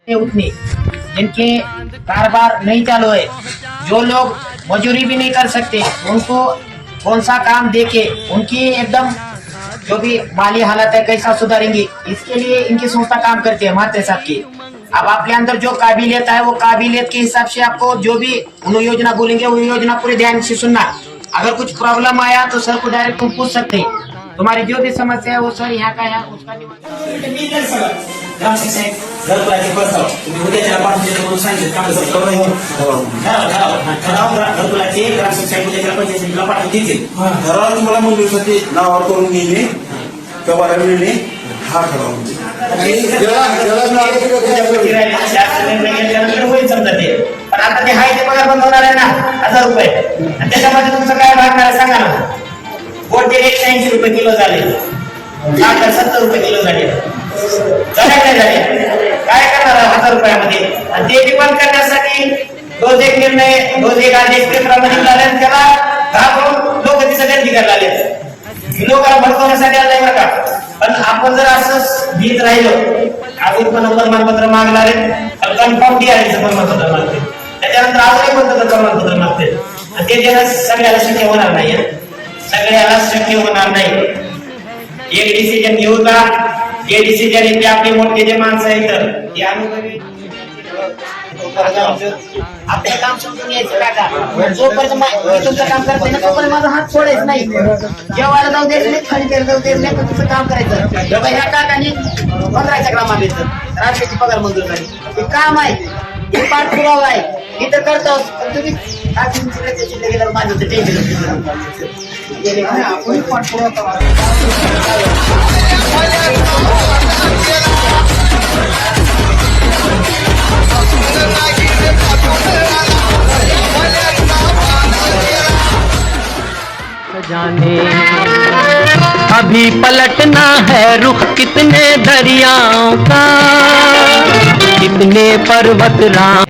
उठने जिनके कारोबार नहीं चालू है, जो लोग मजदूरी भी नहीं कर सकते, उनको कौन सा काम देके उनकी एकदम जो भी माली हालत है कैसा सुधारेंगे, इसके लिए इनकी संस्था काम करती है महात्रे साहब की। अब आपके अंदर जो काबिलियत है वो काबिलियत के हिसाब से आपको जो भी उन्होंने योजना बोलेंगे वो योजना पूरे ध्यान से सुनना। अगर कुछ प्रॉब्लम आया तो सर को डायरेक्ट तुम पूछ सकते हैं, तुम्हारी जो भी समस्या है वो सर यहाँ का है उसका घरकुलाचे प्रस्ताव तुम्ही उद्याच्या पाठवून म्हणून सांगितलं घरकुलाचे ग्रामपंचायत उद्याच्या पंचायतीला पाठवून देतील. ठराव तुम्हाला मंजुरीसाठी नावावर करून घेणे किंवा मिळणे हा ठराव होईल समजा ते. पण आता ते हाय ते पगार बंद होणार आहे ना 1000 रुपये, आणि त्याच्यामध्ये तुमचं काय भागणार आहे सांगा ना. गोड तेल 180 रुपये किलो झाले, साखर 70 रुपये किलो झाले, झाले काय झाले काय करणार 1000 रुपयामध्ये. आणि ते बी बंद करण्यासाठी रोज एक निर्णय रोज एक आदेश पेपरामध्ये निघाले, त्याला घाबरून लोक तिथं गर्दी करायला आले. लोकांना भडकवण्यासाठी आलंय बरं का. पण आपण जर असंच भीत राहिलो, अजून पण प्रमाणपत्र मागणार आहे तर कन्फर्म DRDचं प्रमाणपत्र मागते, त्याच्यानंतर अजून एक प्रमाणपत्र मागते. आणि ते देणं सगळ्याला शक्य होणार नाही, सगळ्याला शक्य होणार नाही. एक डिसिजन घेऊ का, जे डिसिजन येते आपले मोठे जे माणसं आहेत ते अनुभवी आपलं काम समजून यायचं काका. जोपर्यंत मी तुमचं काम करते ना तोपर्यंत माझा हात सोडायचं नाही, जेवायला जाऊ द्यायचं नाही, खाली द्यायला जाऊ द्यायचं नाही, पण तुमचं काम करायचं. जेव्हा ह्या काकाने 15च्या ग्रामात येतं राष्ट्राची पगार मंजूर झाली, हे काम आहे, हे पाठपुरावा आहे, हे तर करतो. पण तुम्ही गेल्यावर माझं ते टेन्शन आपण पाठपुरावा जाने अभी पलटना है रुख कितने दरियाओं का, कितने पर्वत राम